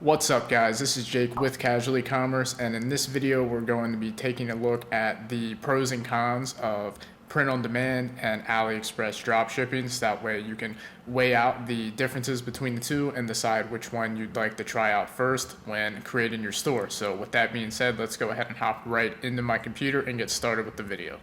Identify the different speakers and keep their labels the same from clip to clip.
Speaker 1: What's up guys, this is Jake with Casual Ecommerce, and in this video we're going to be taking a look at the pros and cons of print on demand and Aliexpress dropshipping, so that way you can weigh out the differences between the two and decide which one you'd like to try out first when creating your store. So with that being said, let's go ahead and hop right into my computer and get started with the video.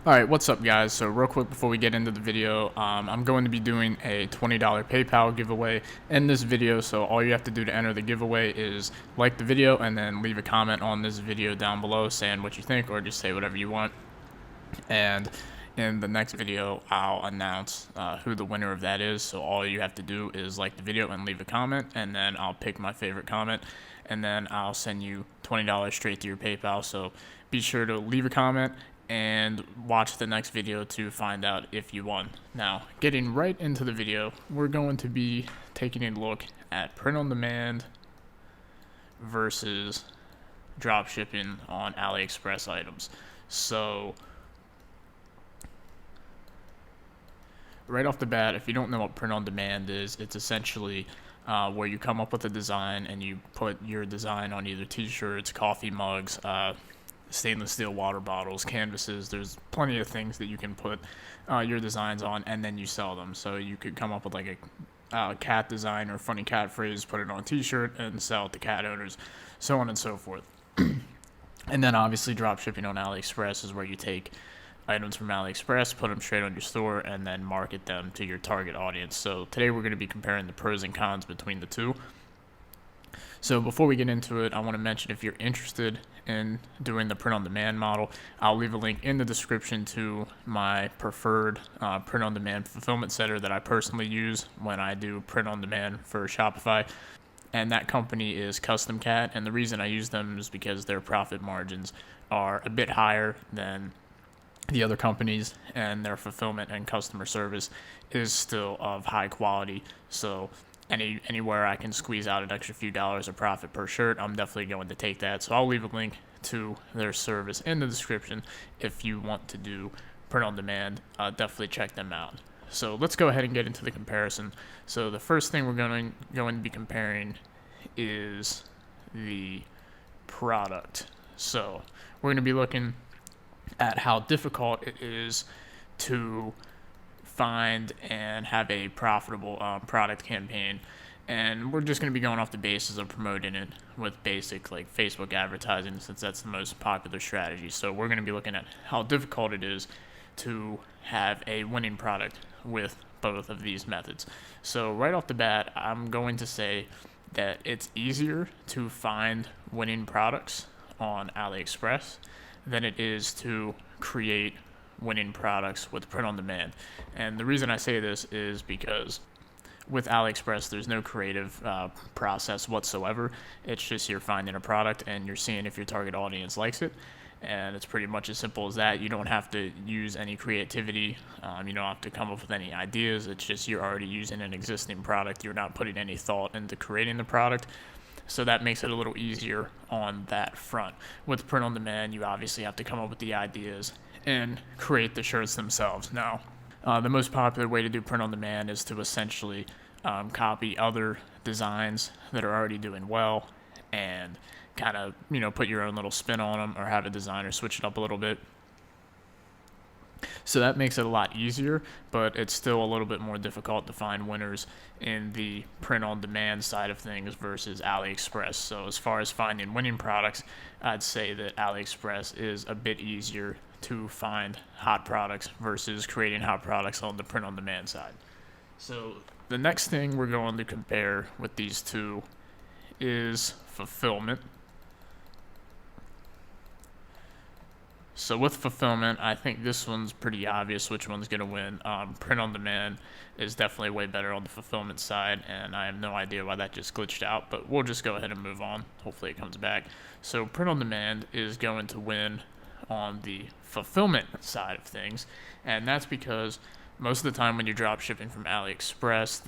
Speaker 1: Alright, what's up guys? So real quick before we get into the video, I'm going to be doing a $20 PayPal giveaway in this video. So all you have to do to enter the giveaway is like the video and then leave a comment on this video down below saying what you think, or just say whatever you want. And in the next video, I'll announce who the winner of that is. So all you have to do is like the video and leave a comment, and then I'll pick my favorite comment, and then I'll send you $20 straight to your PayPal. So be sure to leave a comment and watch the next video to find out if you won. Now, getting right into the video, we're going to be taking a look at print on demand versus dropshipping on AliExpress items. So right off the bat, if you don't know what print on demand is, it's essentially where you come up with a design and you put your design on either t-shirts, coffee mugs, stainless steel water bottles, canvases. There's plenty of things that you can put your designs on, and then you sell them. So you could come up with like a cat design or funny cat phrase, put it on a t-shirt and sell it to cat owners, so on and so forth. And then obviously drop shipping on AliExpress is where you take items from AliExpress, put them straight on your store, and then market them to your target audience. So today we're going to be comparing the pros and cons between the two. So before we get into it, I want to mention, if you're interested in doing the print-on-demand model, I'll leave a link in the description to my preferred print-on-demand fulfillment center that I personally use when I do print-on-demand for Shopify. And that company is Custom Cat, and the reason I use them is because their profit margins are a bit higher than the other companies, and their fulfillment and customer service is still of high quality. So anywhere I can squeeze out an extra few dollars of profit per shirt, I'm definitely going to take that. So I'll leave a link to their service in the description if you want to do print on demand. Definitely check them out. So let's go ahead and get into the comparison. So the first thing we're going to be comparing is the product. So we're going to be looking at how difficult it is to find and have a profitable product campaign, and we're just going to be going off the basis of promoting it with basic like Facebook advertising, since that's the most popular strategy. So we're going to be looking at how difficult it is to have a winning product with both of these methods. So right off the bat, I'm going to say that it's easier to find winning products on AliExpress than it is to create winning products with print on demand. And the reason I say this is because with AliExpress, there's no creative process whatsoever. It's just you're finding a product and you're seeing if your target audience likes it, and it's pretty much as simple as that. You don't have to use any creativity. You don't have to come up with any ideas. It's just you're already using an existing product. You're not putting any thought into creating the product. So that makes it a little easier on that front. With print on demand, you obviously have to come up with the ideas and create the shirts themselves. Now, the most popular way to do print on demand is to essentially copy other designs that are already doing well and kind of, put your own little spin on them, or have a designer switch it up a little bit. So that makes it a lot easier, but it's still a little bit more difficult to find winners in the print on demand side of things versus AliExpress. So as far as finding winning products, I'd say that AliExpress is a bit easier to find hot products versus creating hot products on the print on demand side. So the next thing we're going to compare with these two is fulfillment. So with fulfillment, I think this one's pretty obvious which one's going to win. Print on demand is definitely way better on the fulfillment side, and I have no idea why that just glitched out, but we'll just go ahead and move on. Hopefully it comes back. So print on demand is going to win on the fulfillment side of things, and that's because most of the time when you're drop shipping from AliExpress,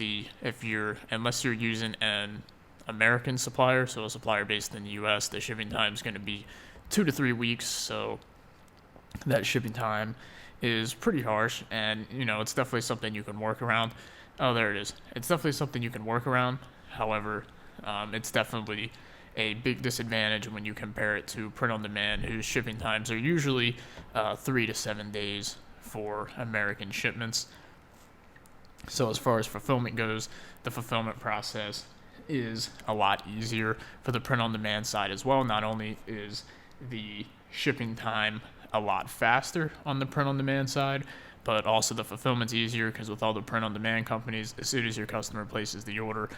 Speaker 1: unless you're using an American supplier, so a supplier based in the US, the shipping time is going to be 2 to 3 weeks, so that shipping time is pretty harsh, and it's definitely something you can work around. Oh, there it is. It's definitely something you can work around. However, it's definitely a big disadvantage when you compare it to print on demand, whose shipping times are usually 3 to 7 days for American shipments. So as far as fulfillment goes, the fulfillment process is a lot easier for the print on demand side as well. Not only is the shipping time a lot faster on the print on demand side, but also the fulfillment's easier because with all the print on demand companies, as soon as your customer places the order,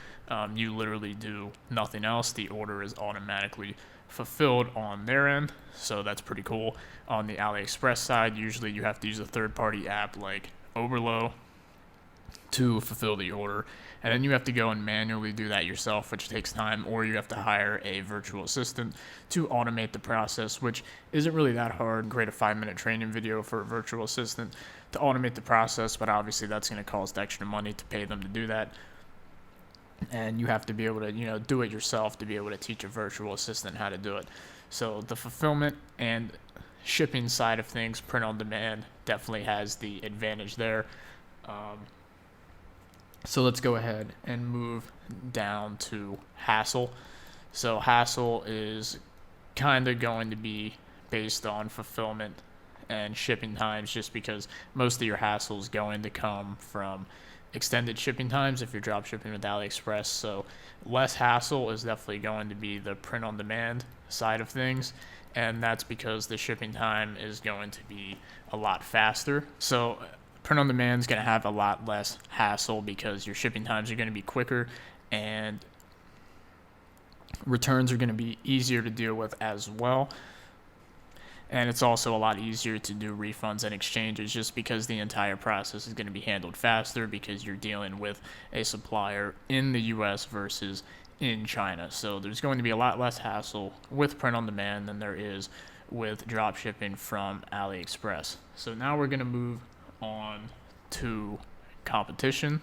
Speaker 1: you literally do nothing else. The order is automatically fulfilled on their end, so that's pretty cool. On the Aliexpress side, usually you have to use a third-party app like Oberlo to fulfill the order, and then you have to go and manually do that yourself, which takes time, or you have to hire a virtual assistant to automate the process, which isn't really that hard. Create a 5-minute training video for a virtual assistant to automate the process, but obviously that's going to cost extra money to pay them to do that, and you have to be able to do it yourself to be able to teach a virtual assistant how to do it. So the fulfillment and shipping side of things, print on demand definitely has the advantage there. So let's go ahead and move down to hassle. So hassle is kind of going to be based on fulfillment and shipping times, just because most of your hassle is going to come from extended shipping times if you're drop shipping with AliExpress. So less hassle is definitely going to be the print on demand side of things, and that's because the shipping time is going to be a lot faster. So print on demand is going to have a lot less hassle because your shipping times are going to be quicker, and returns are going to be easier to deal with as well. And it's also a lot easier to do refunds and exchanges just because the entire process is going to be handled faster because you're dealing with a supplier in the US versus in China. So there's going to be a lot less hassle with print on demand than there is with drop shipping from AliExpress. So now we're going to move on to competition.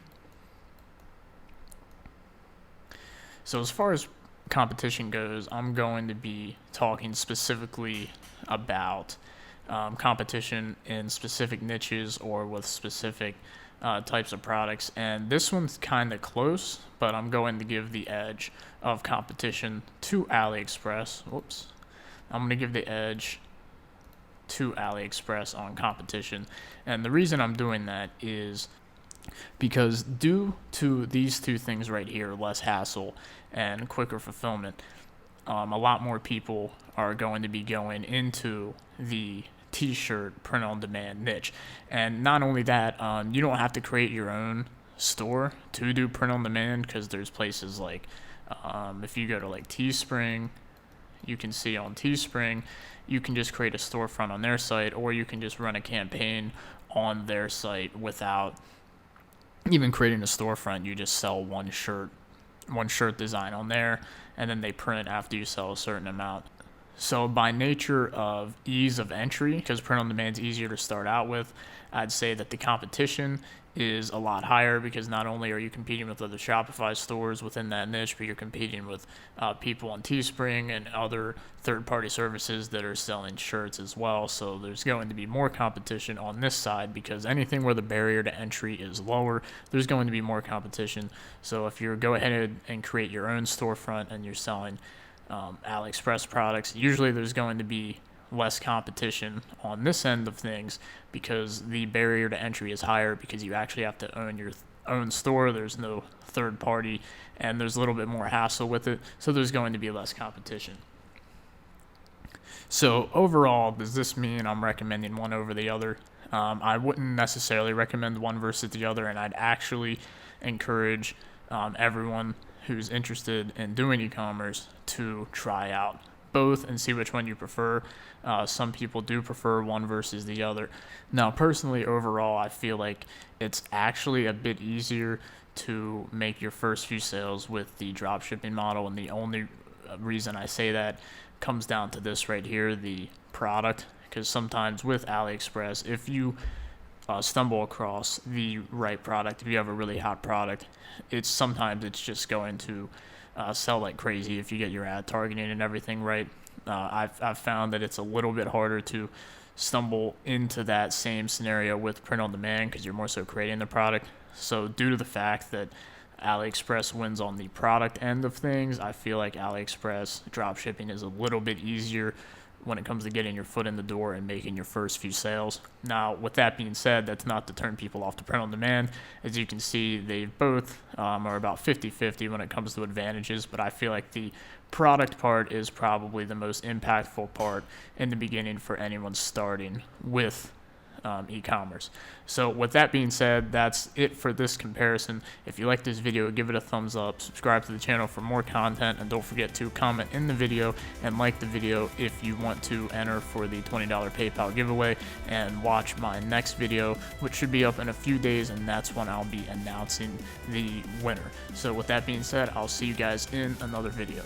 Speaker 1: So as far as competition goes, I'm going to be talking specifically about competition in specific niches or with specific types of products, and this one's kind of close, but I'm going to give the edge of competition to AliExpress. I'm going to give the edge to AliExpress on competition, and the reason I'm doing that is because due to these two things right here, less hassle and quicker fulfillment, a lot more people are going to be going into the t-shirt print on demand niche. And not only that, you don't have to create your own store to do print on demand, because there's places like if you go to like Teespring, you can see on Teespring you can just create a storefront on their site, or you can just run a campaign on their site without even creating a storefront. You just sell one shirt design on there, and then they print after you sell a certain amount. So by nature of ease of entry, because print on demand is easier to start out with, I'd say that the competition is a lot higher, because not only are you competing with other Shopify stores within that niche, but you're competing with people on Teespring and other third-party services that are selling shirts as well. So there's going to be more competition on this side, because anything where the barrier to entry is lower, there's going to be more competition. So if you go ahead and create your own storefront and you're selling AliExpress products, usually there's going to be less competition on this end of things, because the barrier to entry is higher, because you actually have to own your own store. There's no third party, and there's a little bit more hassle with it, so there's going to be less competition. So overall, does this mean I'm recommending one over the other? I wouldn't necessarily recommend one versus the other, and I'd actually encourage everyone who's interested in doing e-commerce to try out both and see which one you prefer. Some people do prefer one versus the other. Now, personally, overall, I feel like it's actually a bit easier to make your first few sales with the dropshipping model, and the only reason I say that comes down to this right here, the product, because sometimes with AliExpress, if you stumble across the right product, if you have a really hot product, sometimes it's just going to sell like crazy if you get your ad targeting and everything right. I've found that it's a little bit harder to stumble into that same scenario with print on demand because you're more so creating the product. So due to the fact that AliExpress wins on the product end of things, I feel like AliExpress dropshipping is a little bit easier when it comes to getting your foot in the door and making your first few sales. Now, with that being said, that's not to turn people off to print on demand. As you can see, they both are about 50-50 when it comes to advantages, but I feel like the product part is probably the most impactful part in the beginning for anyone starting with e-commerce. So with that being said, that's it for this comparison. If you like this video, give it a thumbs up, subscribe to the channel for more content, and don't forget to comment in the video and like the video if you want to enter for the $20 PayPal giveaway, and watch my next video, which should be up in a few days, and that's when I'll be announcing the winner. So with that being said, I'll see you guys in another video.